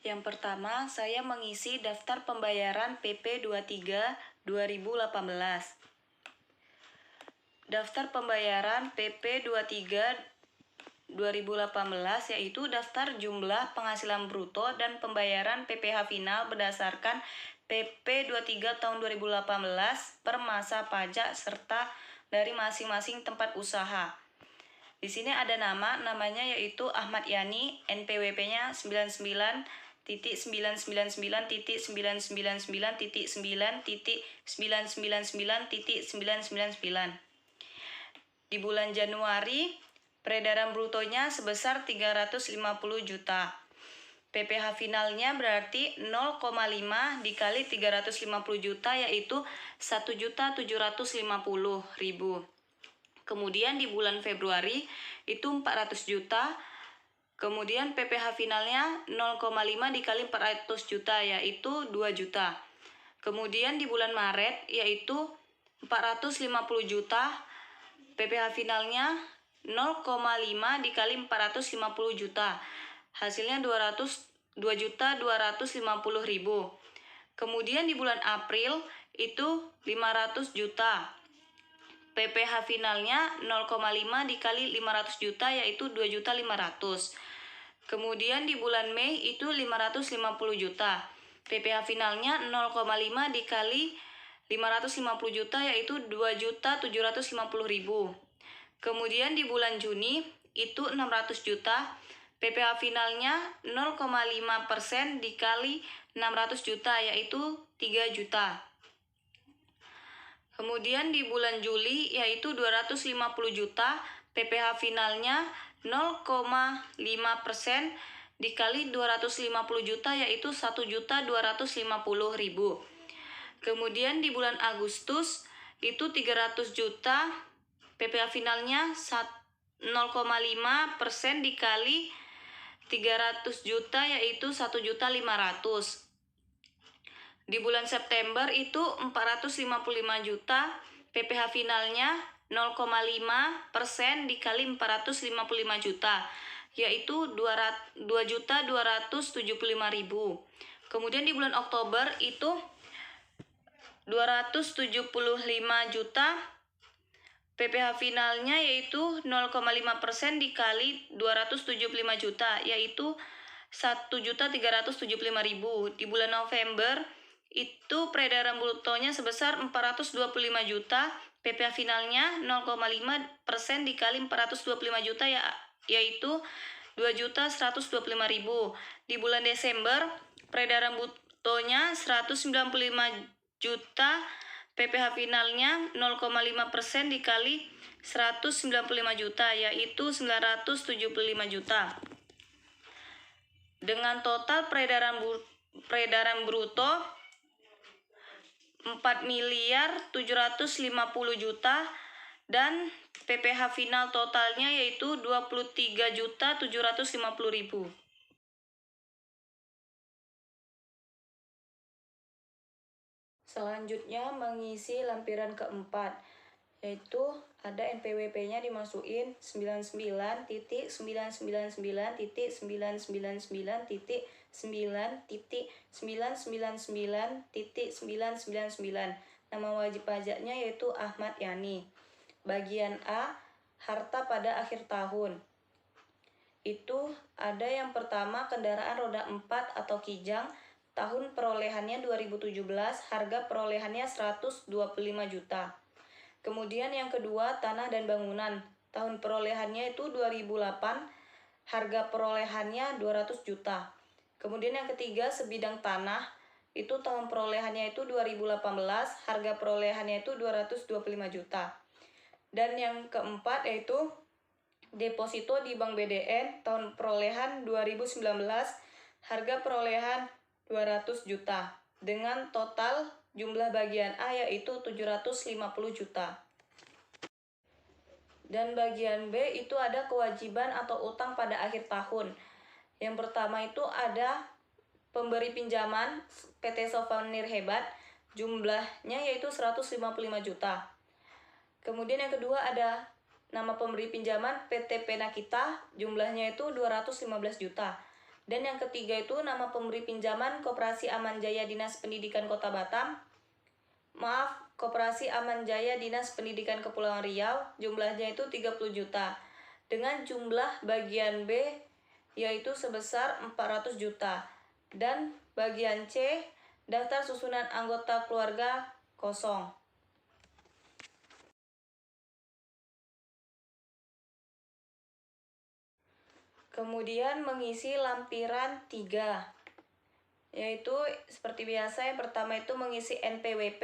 Yang pertama, saya mengisi daftar pembayaran PP 23 2018. Daftar pembayaran PP 23 2018 yaitu daftar jumlah penghasilan bruto dan pembayaran PPh final berdasarkan PP 23 tahun 2018 per masa pajak serta dari masing-masing tempat usaha. Di sini ada namanya yaitu Ahmad Yani, NPWP-nya 99.999.9.999.999.999. Di bulan Januari, peredaran brutonya sebesar 350 juta. PPh finalnya berarti 0,5 dikali 350 juta yaitu 1.750.000. Kemudian di bulan Februari itu 400 juta. Kemudian PPh finalnya 0,5 dikali 400 juta yaitu 2 juta. Kemudian di bulan Maret yaitu 450 juta. PPh finalnya 0,5 dikali 450 juta. Hasilnya 2.250.000. Kemudian di bulan April itu 500 juta. PPh finalnya 0,5 dikali 500 juta yaitu 2.500.000. Kemudian di bulan Mei itu 550 juta. PPh finalnya 0,5 dikali 550 juta yaitu 2.750.000. Kemudian di bulan Juni itu 600 juta. PPh finalnya 0,5% dikali 600 juta yaitu 3 juta. Kemudian di bulan Juli yaitu 250 juta, PPh finalnya 0,5% dikali 250 juta yaitu 1.250.000. Kemudian di bulan Agustus itu 300 juta, PPh finalnya 0,5% dikali 300 juta yaitu 1.500.000. Di bulan September itu 455 juta, PPh finalnya 0,5% dikali 455 juta, yaitu 2.275.000. Kemudian di bulan Oktober itu 275 juta, PPh finalnya yaitu 0,5% dikali 275 juta, yaitu 1.375.000. Di bulan November itu peredaran brutonya sebesar 425 juta, PPh finalnya 0,5% dikali 425 juta yaitu 2.125.000. Di bulan Desember peredaran brutonya 195 juta, PPh finalnya 0,5% dikali 195 juta yaitu 975 juta. Dengan total peredaran bruto 4.750 juta dan PPh final totalnya yaitu 23.750.000. Selanjutnya mengisi lampiran keempat, yaitu ada NPWP-nya dimasukin 99.999.999.999. Nama wajib pajaknya yaitu Ahmad Yani. Bagian A, harta pada akhir tahun. Itu ada yang pertama kendaraan roda 4 atau kijang, tahun perolehannya 2017, harga perolehannya 125 juta. Kemudian yang kedua tanah dan bangunan, tahun perolehannya itu 2008, harga perolehannya 200 juta. Kemudian yang ketiga sebidang tanah, itu tahun perolehannya itu 2018, harga perolehannya itu 225 juta. Dan yang keempat yaitu deposito di Bank BDN, tahun perolehan 2019, harga perolehan 200 juta. Dengan total jumlah bagian A yaitu 750 juta. Dan bagian B itu ada kewajiban atau utang pada akhir tahun. Yang pertama itu ada pemberi pinjaman PT Souvenir Hebat, jumlahnya yaitu 155 juta. Kemudian yang kedua ada nama pemberi pinjaman PT Penakita, jumlahnya itu 215 juta. Dan yang ketiga itu nama pemberi pinjaman Koperasi Aman Jaya Dinas Pendidikan Kota Batam. Koperasi Aman Jaya Dinas Pendidikan Kepulauan Riau, jumlahnya itu 30 juta. Dengan jumlah bagian B yaitu sebesar 400 juta. Dan bagian C, daftar susunan anggota keluarga kosong. Kemudian mengisi lampiran 3, yaitu seperti biasa yang pertama itu mengisi NPWP,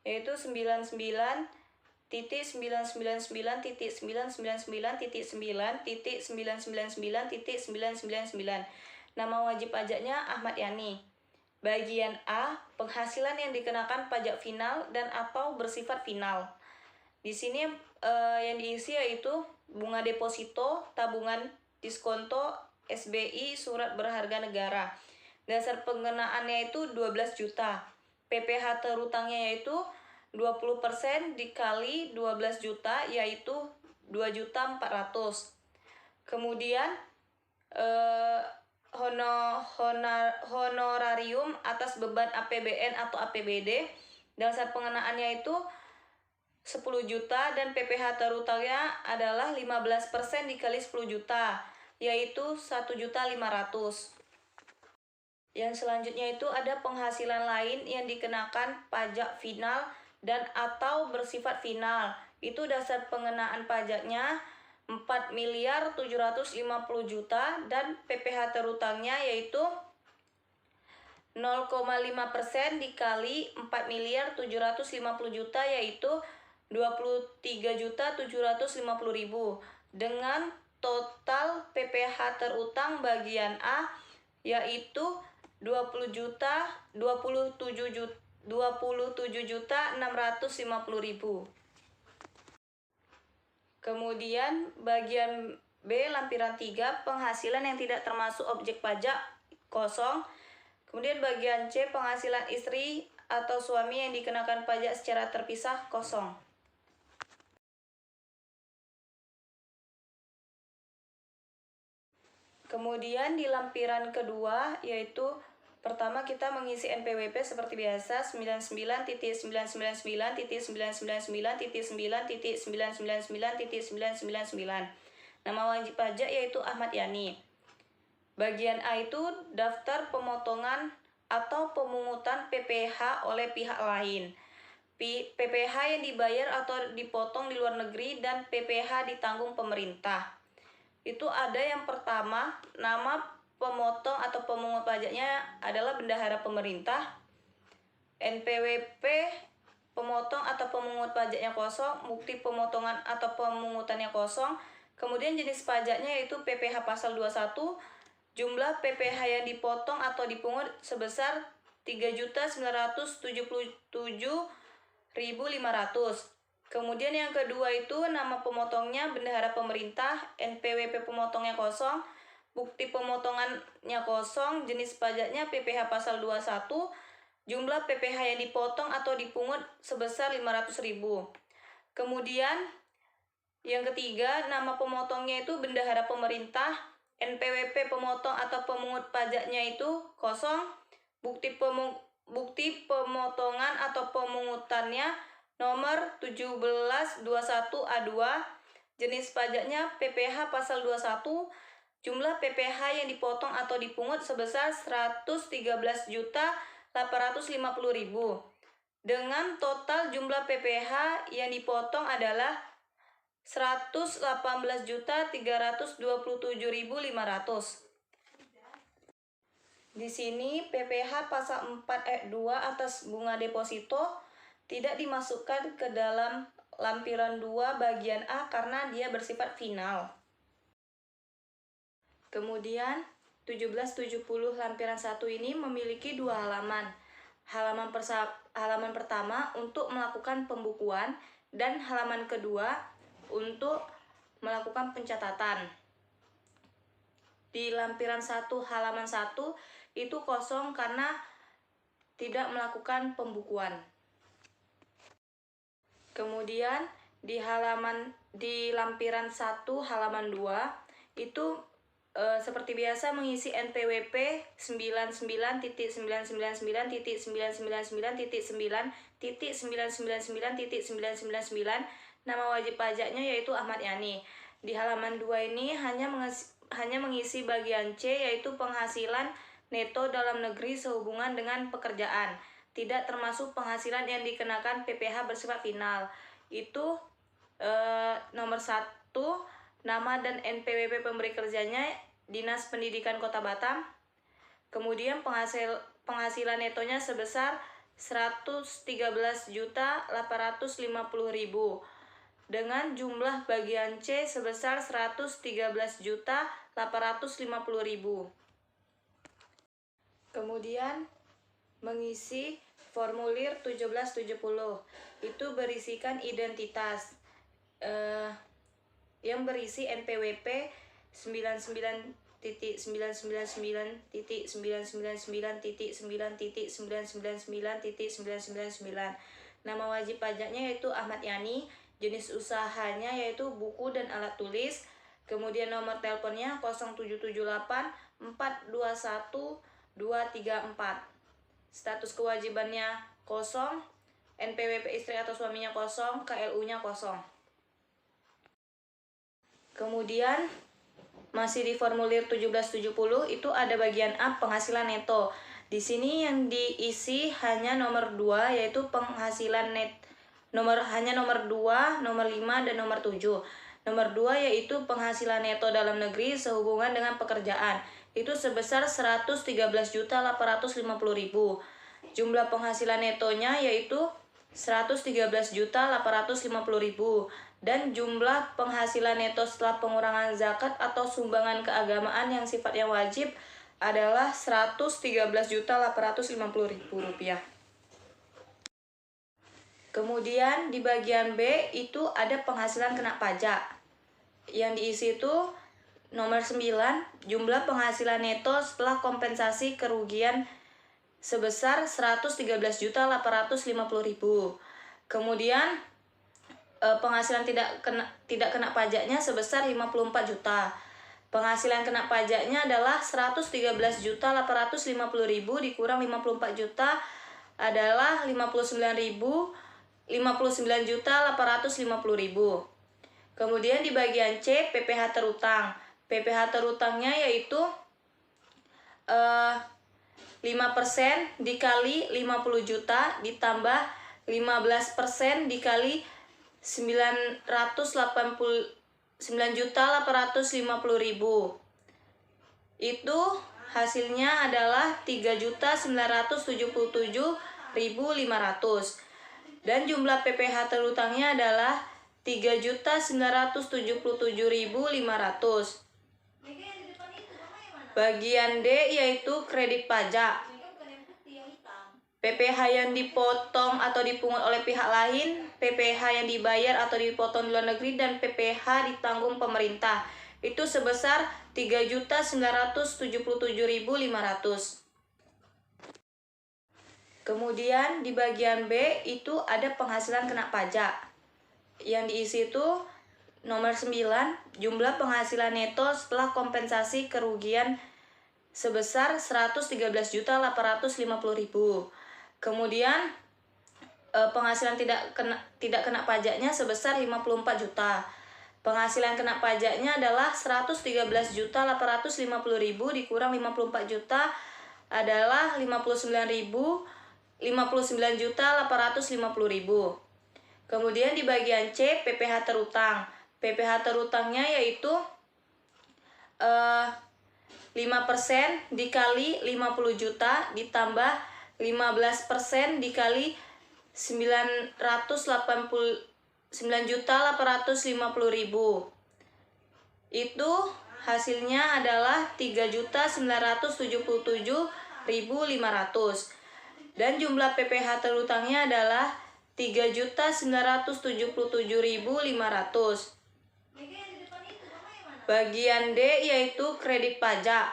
yaitu 99.999.999.999.999. Nama wajib pajaknya Ahmad Yani. Bagian A, penghasilan yang dikenakan pajak final dan atau bersifat final. Di sini yang diisi yaitu bunga deposito, tabungan diskonto, SBI, surat berharga negara. Dasar pengenaannya itu 12 juta. PPh terutangnya yaitu 20% dikali 12 juta yaitu 2.400.000. Kemudian honorarium atas beban APBN atau APBD, dasar pengenaannya itu 10 juta dan PPh terutangnya adalah 15% dikali 10 juta yaitu 1.500.000. Yang selanjutnya itu ada penghasilan lain yang dikenakan pajak final dan atau bersifat final. Itu dasar pengenaan pajaknya 4.750.000.000 dan PPh terutangnya yaitu 0,5% dikali 4.750.000.000 yaitu 23.750.000 dengan total PPh terutang bagian A yaitu 27.650.000. Kemudian bagian B lampiran 3, penghasilan yang tidak termasuk objek pajak kosong. Kemudian bagian C, penghasilan istri atau suami yang dikenakan pajak secara terpisah kosong. Kemudian di lampiran kedua yaitu pertama kita mengisi NPWP seperti biasa 99.999.999.999.999. Nama wajib pajak yaitu Ahmad Yani. Bagian A itu daftar pemotongan atau pemungutan PPh oleh pihak lain. PPh yang dibayar atau dipotong di luar negeri dan PPh ditanggung pemerintah. Itu ada yang pertama, nama pemotong atau pemungut pajaknya adalah bendahara pemerintah. NPWP pemotong atau pemungut pajaknya kosong, bukti pemotongan atau pemungutannya kosong. Kemudian jenis pajaknya yaitu PPh pasal 21, jumlah PPh yang dipotong atau dipungut sebesar 3.977.500. Kemudian yang kedua itu nama pemotongnya bendahara pemerintah, NPWP pemotongnya kosong, bukti pemotongannya kosong, jenis pajaknya PPh pasal 21, jumlah PPh yang dipotong atau dipungut sebesar 500.000. Kemudian yang ketiga nama pemotongnya itu bendahara pemerintah, NPWP pemotong atau pemungut pajaknya itu kosong, bukti pemotongan atau pemungutannya nomor 1721A2, jenis pajaknya PPh pasal 21, jumlah PPh yang dipotong atau dipungut sebesar 113.850.000 dengan total jumlah PPh yang dipotong adalah 118.327.500. Di sini PPh pasal 4 ayat 2 atas bunga deposito tidak dimasukkan ke dalam lampiran 2 bagian A karena dia bersifat final. Kemudian 1770 lampiran 1 ini memiliki 2 halaman. Halaman pertama untuk melakukan pembukuan dan halaman kedua untuk melakukan pencatatan. Di lampiran 1 halaman 1 itu kosong karena tidak melakukan pembukuan. Kemudian di lampiran 1 halaman 2 itu seperti biasa mengisi NPWP 99.999.999.999.999. Nama wajib pajaknya yaitu Ahmad Yani. Di halaman 2 ini hanya mengisi bagian C, yaitu penghasilan neto dalam negeri sehubungan dengan pekerjaan, tidak termasuk penghasilan yang dikenakan PPh bersifat final. Itu nomor 1, nama dan NPWP pemberi kerjanya Dinas Pendidikan Kota Batam. Kemudian penghasilan netonya sebesar 113.850.000 dengan jumlah bagian C sebesar 113.850.000. Kemudian mengisi formulir 1770, itu berisikan identitas yang berisi NPWP 99.999.999.999.999. Nama wajib pajaknya yaitu Ahmad Yani. Jenis usahanya yaitu buku dan alat tulis. Kemudian nomor teleponnya 0778 421 234. Status kewajibannya kosong, NPWP istri atau suaminya kosong, KLU-nya kosong. Kemudian masih di formulir 1770 itu ada bagian A, penghasilan neto. Di sini yang diisi hanya nomor 2, yaitu penghasilan net hanya nomor 2, nomor 5 dan nomor 7. Nomor 2 yaitu penghasilan neto dalam negeri sehubungan dengan pekerjaan. Itu sebesar 113.850.000. Jumlah penghasilan netonya yaitu 113.850.000 dan jumlah penghasilan neto setelah pengurangan zakat atau sumbangan keagamaan yang sifatnya wajib adalah 113.850.000 rupiah. Kemudian di bagian B itu ada penghasilan kena pajak. Yang diisi itu nomor 9, jumlah penghasilan neto setelah kompensasi kerugian sebesar 113.850.000. Kemudian penghasilan tidak kena pajaknya sebesar 54 juta. Penghasilan kena pajaknya adalah 113.850.000 dikurang 54 juta adalah 59.850.000. Kemudian di bagian C, PPh terutang. PPh terutangnya yaitu 5% dikali 50 juta ditambah 15% dikali 989.850.000. Itu hasilnya adalah 3.977.500. Dan jumlah PPh terutangnya adalah 3.977.500. Bagian D yaitu kredit pajak. PPh yang dipotong atau dipungut oleh pihak lain, PPh yang dibayar atau dipotong di luar negeri, dan PPh ditanggung pemerintah. Itu sebesar 3.977.500. Kemudian di bagian B itu ada penghasilan kena pajak. Yang diisi itu nomor 9, jumlah penghasilan neto setelah kompensasi kerugian sebesar 113.850.000. Kemudian penghasilan tidak kena pajaknya sebesar 54 juta. Penghasilan kena pajaknya adalah 113.850.000 dikurang 54 juta adalah 59.850.000. Kemudian di bagian C, PPh terutang. PPh terutangnya yaitu 5% dikali 50 juta ditambah 15% dikali 989.850.000. Itu hasilnya adalah 3.977.500. Dan jumlah PPh terutangnya adalah 3.977.500. Bagian D yaitu kredit pajak.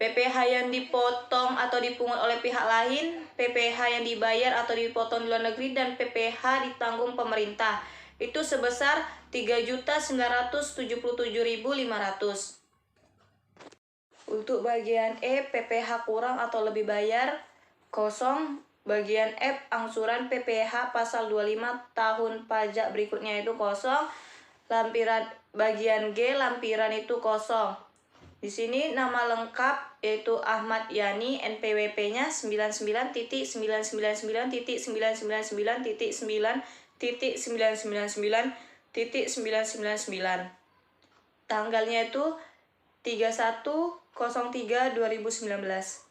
PPh yang dipotong atau dipungut oleh pihak lain, PPh yang dibayar atau dipotong di luar negeri, dan PPh ditanggung pemerintah. Itu sebesar 3.977.500. Untuk bagian E, PPh kurang atau lebih bayar, kosong. Bagian F, angsuran PPh pasal 25 tahun pajak berikutnya itu kosong. Bagian G, lampiran itu kosong. Di sini nama lengkap yaitu Ahmad Yani, NPWP-nya 99.999.9.999.999. Tanggalnya itu 31.03.2019.